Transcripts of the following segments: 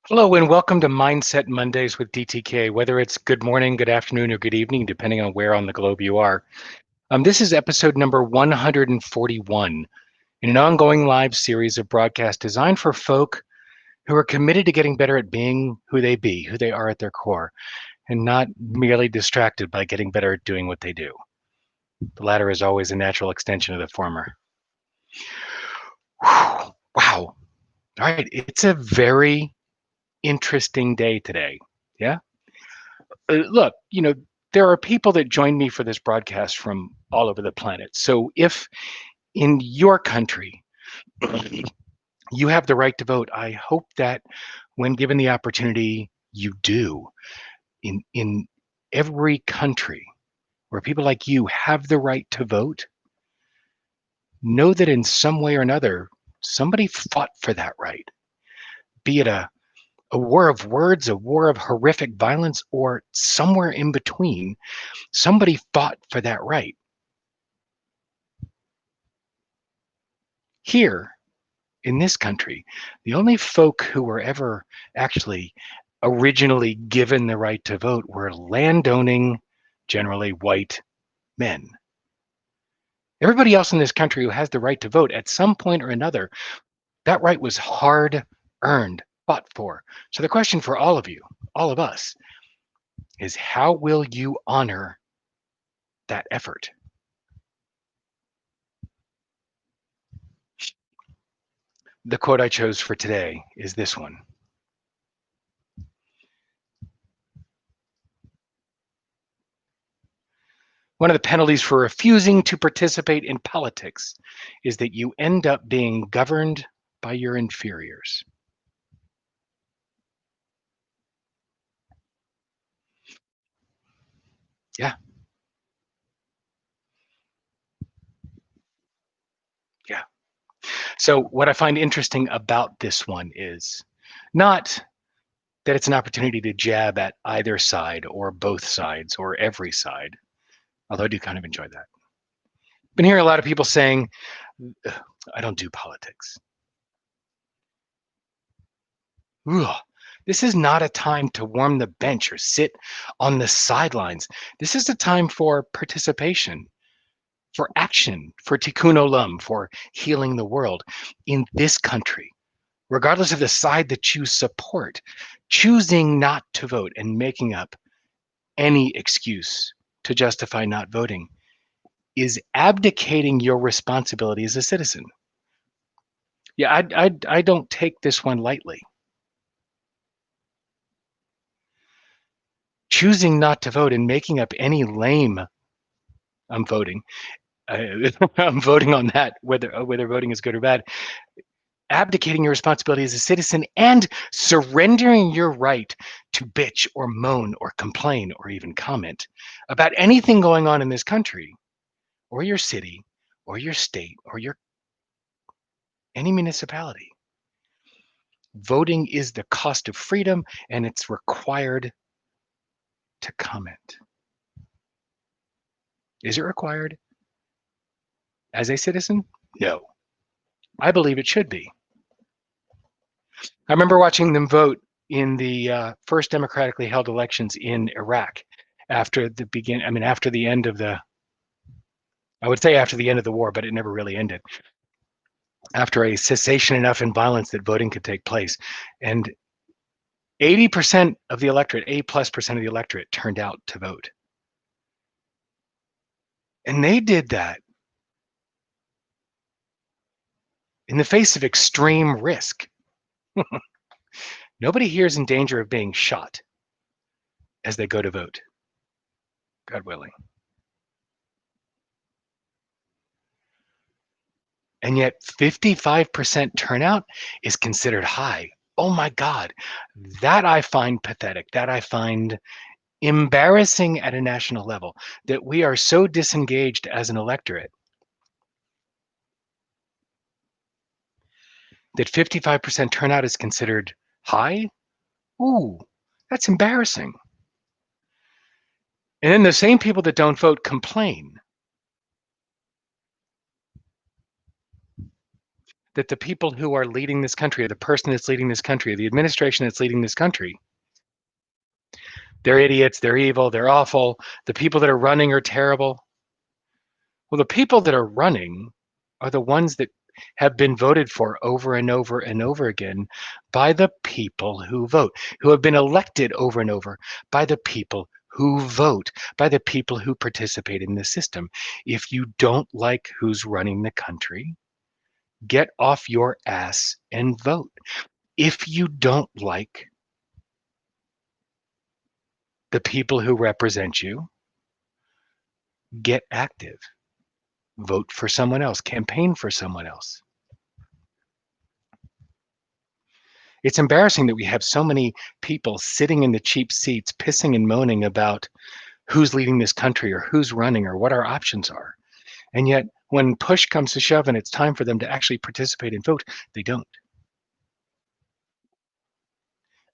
Hello and welcome to Mindset Mondays with DTK. Whether it's good morning, good afternoon, or good evening, depending on where on the globe you are. This is episode number 141 in an ongoing live series of broadcasts designed for folk who are committed to getting better at being who they are at their core, and not merely distracted by getting better at doing what they do. The latter is always a natural extension of the former. Whew, wow. All right. It's a very interesting day today. Yeah. Look, there are people that join me for this broadcast from all over the planet. So if in your country you have the right to vote, I hope that when given the opportunity, you do. In every country where people like you have the right to vote, know that in some way or another, somebody fought for that right, be it a war of words, a war of horrific violence, or somewhere in between. Somebody fought for that right. Here in this country, the only folk who were ever actually originally given the right to vote were landowning, generally white men. Everybody else in this country who has the right to vote at some point or another, that right was hard earned, fought for. So the question for all of you, all of us, is how will you honor that effort? The quote I chose for today is this one. One of the penalties for refusing to participate in politics is that you end up being governed by your inferiors. Yeah, yeah. So, what I find interesting about this one is not that it's an opportunity to jab at either side or both sides or every side, although I do kind of enjoy that. Been hearing a lot of people saying, I don't do politics. Ugh. This is not a time to warm the bench or sit on the sidelines. This is a time for participation, for action, for tikkun olam, for healing the world in this country, regardless of the side that you support. Choosing not to vote and making up any excuse to justify not voting is abdicating your responsibility as a citizen. Yeah, I don't take this one lightly. Choosing not to vote and making up any lame I'm voting. I'm voting on that, whether voting is good or bad. Abdicating your responsibility as a citizen and surrendering your right to bitch or moan or complain or even comment about anything going on in this country or your city or your state or your any municipality. Voting is the cost of freedom and it's required to comment. Is it required as a citizen? No. I believe it should be. I remember watching them vote in the first democratically held elections in Iraq after after the end of I would say after the end of the war, but it never really ended. After a cessation enough in violence that voting could take place. And 80% of the electorate, 80+% of the electorate turned out to vote. And they did that in the face of extreme risk. Nobody here is in danger of being shot as they go to vote, God willing. And yet 55% turnout is considered high. Oh my God, that I find pathetic. That I find embarrassing at a national level, that we are so disengaged as an electorate that 55% turnout is considered high. Ooh, that's embarrassing. And then the same people that don't vote complain. that the people who are leading this country, or the person that's leading this country, or the administration that's leading this country, they're idiots, they're evil, they're awful. The people that are running are terrible. Well, the people that are running are the ones that have been voted for over and over and over again by the people who vote, who have been elected over and over by the people who vote, by the people who participate in the system. If you don't like who's running the country, get off your ass and vote. If you don't like the people who represent you, get active. Vote for someone else, campaign for someone else. It's embarrassing that we have so many people sitting in the cheap seats, pissing and moaning about who's leading this country or who's running or what our options are. And yet, when push comes to shove and it's time for them to actually participate and vote, they don't.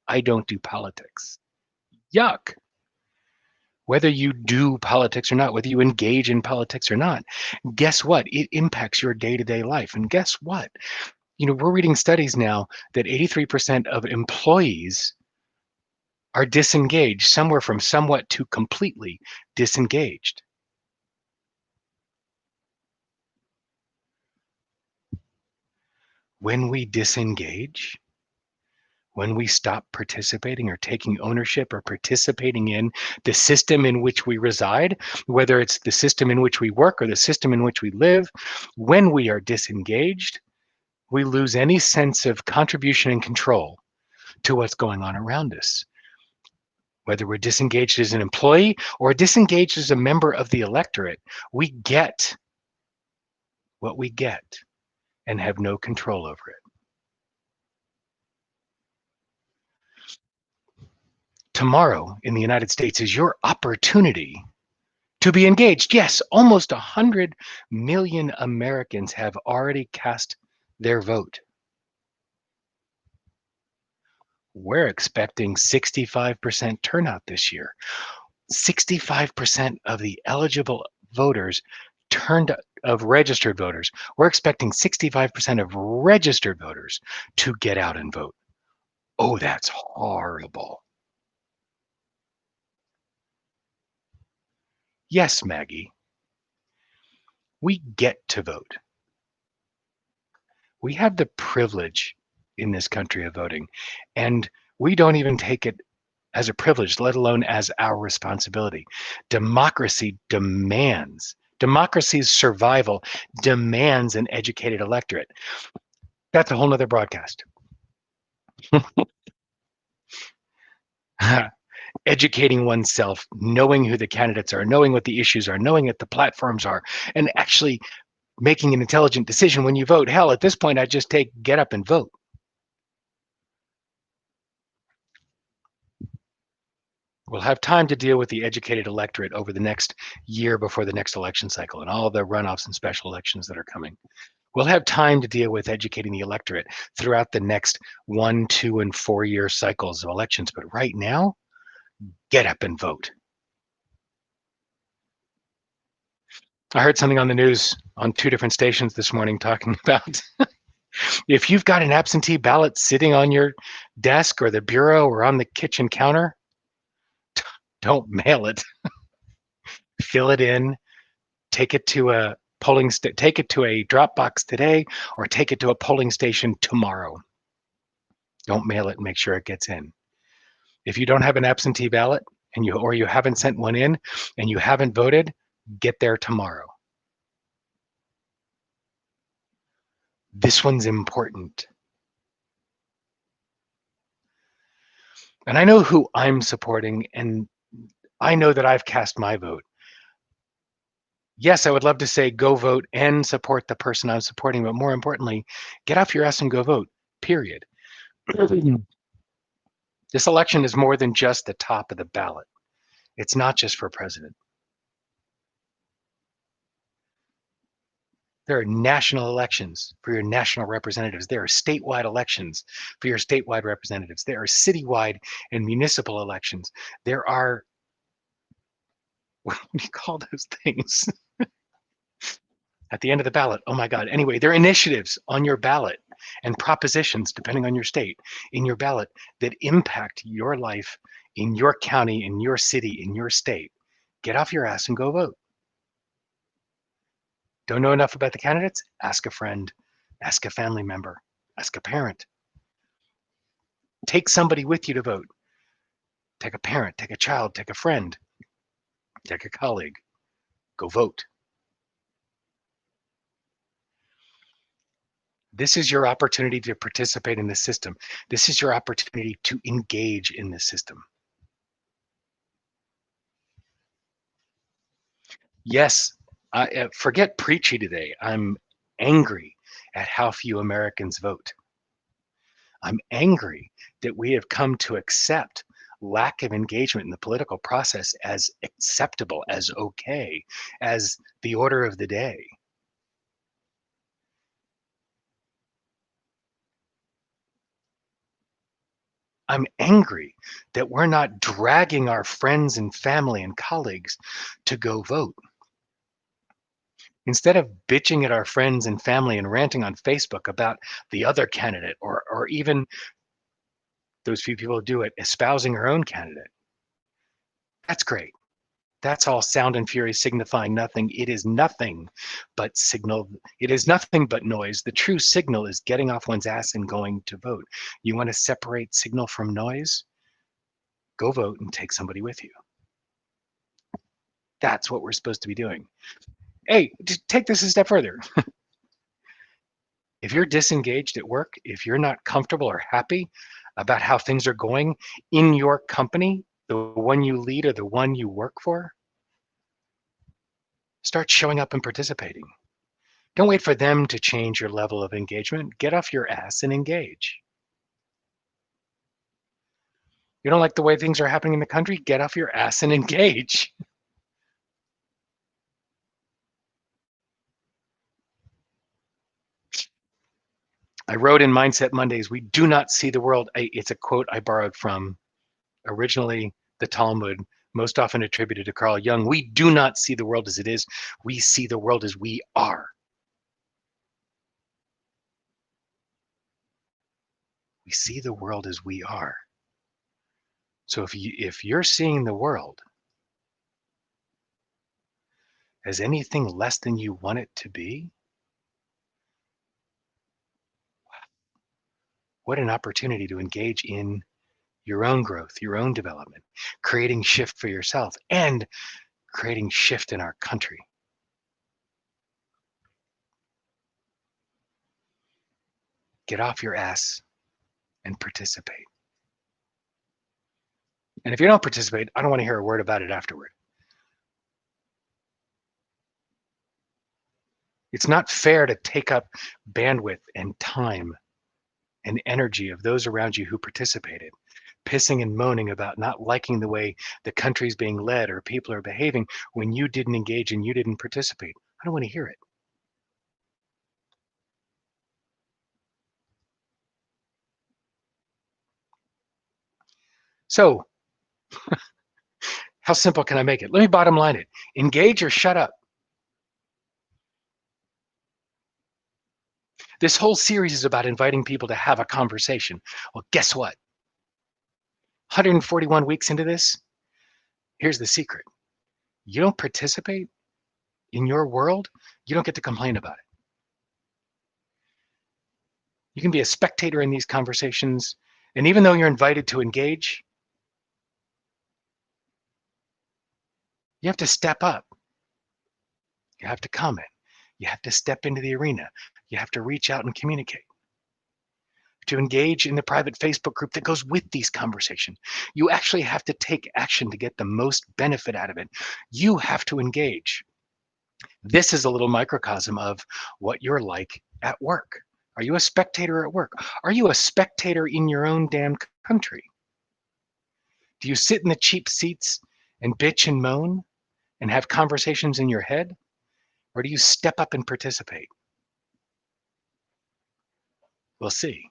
I don't do politics. Yuck. Whether you do politics or not, whether you engage in politics or not, guess what? It impacts your day-to-day life. And guess what? We're reading studies now that 83% of employees are disengaged, somewhere from somewhat to completely disengaged. When we disengage, when we stop participating or taking ownership or participating in the system in which we reside, whether it's the system in which we work or the system in which we live, when we are disengaged, we lose any sense of contribution and control to what's going on around us. Whether we're disengaged as an employee or disengaged as a member of the electorate, we get what we get and have no control over it. Tomorrow in the United States is your opportunity to be engaged. Yes, almost 100 million Americans have already cast their vote. We're expecting 65% turnout this year. 65% of the eligible voters of registered voters. We're expecting 65% of registered voters to get out and vote. Oh, that's horrible. Yes, Maggie, we get to vote. We have the privilege in this country of voting, and we don't even take it as a privilege, let alone as our responsibility. Democracy's survival demands an educated electorate. That's a whole nother broadcast. Educating oneself, knowing who the candidates are, knowing what the issues are, knowing what the platforms are, and actually making an intelligent decision when you vote. Hell, at this point, I just get up and vote. We'll have time to deal with the educated electorate over the next year before the next election cycle and all the runoffs and special elections that are coming. We'll have time to deal with educating the electorate throughout the next 1, 2, and 4-year cycles of elections. But right now, get up and vote. I heard something on the news on 2 different stations this morning talking about if you've got an absentee ballot sitting on your desk or the bureau or on the kitchen counter, don't mail it. Fill it in, take it to a take it to a drop box today, or take it to a polling station tomorrow. Don't mail it, make sure it gets in. If you don't have an absentee ballot and you haven't sent one in and you haven't voted, get there tomorrow. This one's important. And I know who I'm supporting, and I know that I've cast my vote. Yes, I would love to say go vote and support the person I'm supporting, but more importantly, get off your ass and go vote, period. This election is more than just the top of the ballot. It's not just for president. There are national elections for your national representatives. There are statewide elections for your statewide representatives. There are citywide and municipal elections. There are, what do you call those things? at the end of the ballot. Oh my God. Anyway, there are initiatives on your ballot and propositions, depending on your state, in your ballot that impact your life in your county, in your city, in your state. Get off your ass and go vote. Don't know enough about the candidates? Ask a friend, ask a family member, ask a parent. Take somebody with you to vote. Take a parent, take a child, take a friend, take a colleague. Go vote. This is your opportunity to participate in the system. This is your opportunity to engage in the system. Yes, forget preachy today. I'm angry at how few Americans vote. I'm angry that we have come to accept lack of engagement in the political process as acceptable, as okay, as the order of the day. I'm angry that we're not dragging our friends and family and colleagues to go vote. Instead of bitching at our friends and family and ranting on Facebook about the other candidate, or even those few people who do it, espousing our own candidate. That's great. That's all sound and fury signifying nothing. It is nothing but signal. It is nothing but noise. The true signal is getting off one's ass and going to vote. You want to separate signal from noise? Go vote and take somebody with you. That's what we're supposed to be doing. Hey, just take this a step further. If you're disengaged at work, if you're not comfortable or happy about how things are going in your company, the one you lead or the one you work for, start showing up and participating. Don't wait for them to change your level of engagement. Get off your ass and engage. You don't like the way things are happening in the country? Get off your ass and engage. I wrote in Mindset Mondays, we do not see the world. It's a quote I borrowed from originally the Talmud, most often attributed to Carl Jung. We do not see the world as it is. We see the world as we are. We see the world as we are. So if you're seeing the world as anything less than you want it to be, what an opportunity to engage in your own growth, your own development, creating shift for yourself and creating shift in our country. Get off your ass and participate. And if you don't participate, I don't want to hear a word about it afterward. It's not fair to take up bandwidth and time and energy of those around you who participated, pissing and moaning about not liking the way the country's being led or people are behaving when you didn't engage and you didn't participate. I don't want to hear it. So, how simple can I make it? Let me bottom line it. Engage or shut up. This whole series is about inviting people to have a conversation. Well, guess what? 141 weeks into this, here's the secret. You don't participate in your world, you don't get to complain about it. You can be a spectator in these conversations, and even though you're invited to engage, you have to step up. You have to comment. You have to step into the arena. You have to reach out and communicate. To engage in the private Facebook group that goes with these conversations. You actually have to take action to get the most benefit out of it. You have to engage. This is a little microcosm of what you're like at work. Are you a spectator at work? Are you a spectator in your own damn country? Do you sit in the cheap seats and bitch and moan and have conversations in your head? Or do you step up and participate? We'll see.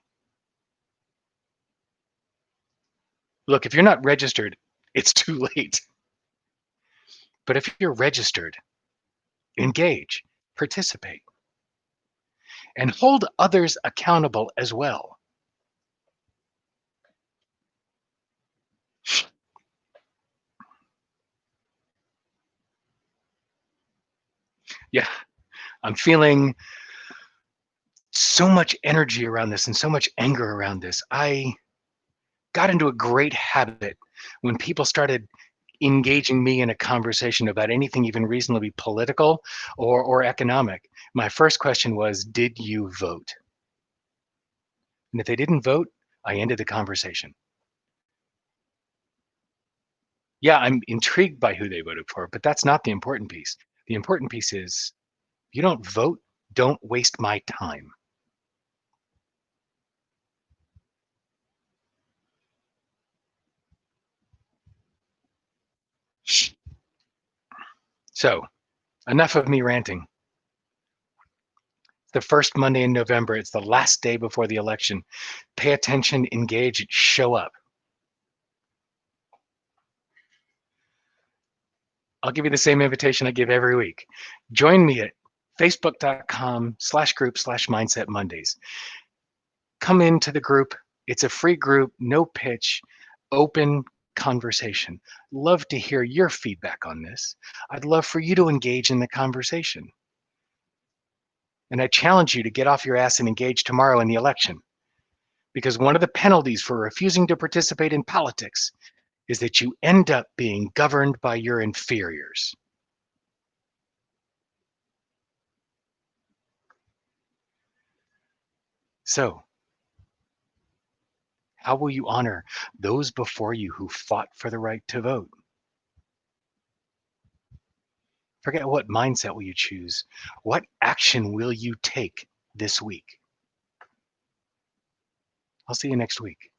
Look, if you're not registered, it's too late. But if you're registered, engage, participate, and hold others accountable as well. Yeah, I'm feeling so much energy around this and so much anger around this. I got into a great habit when people started engaging me in a conversation about anything even reasonably political or economic. My first question was, did you vote? And if they didn't vote, I ended the conversation. Yeah, I'm intrigued by who they voted for, but that's not the important piece. The important piece is, if you don't vote, don't waste my time. So, enough of me ranting. The first Monday in November, it's the last day before the election. Pay attention, engage, show up. I'll give you the same invitation I give every week. Join me at facebook.com/group/mindset Mondays. Come into the group. It's a free group, no pitch, open conversation. Love to hear your feedback on this. I'd love for you to engage in the conversation. And I challenge you to get off your ass and engage tomorrow in the election. Because one of the penalties for refusing to participate in politics is that you end up being governed by your inferiors. So, how will you honor those before you who fought for the right to vote? Forget what mindset will you choose. What action will you take this week? I'll see you next week.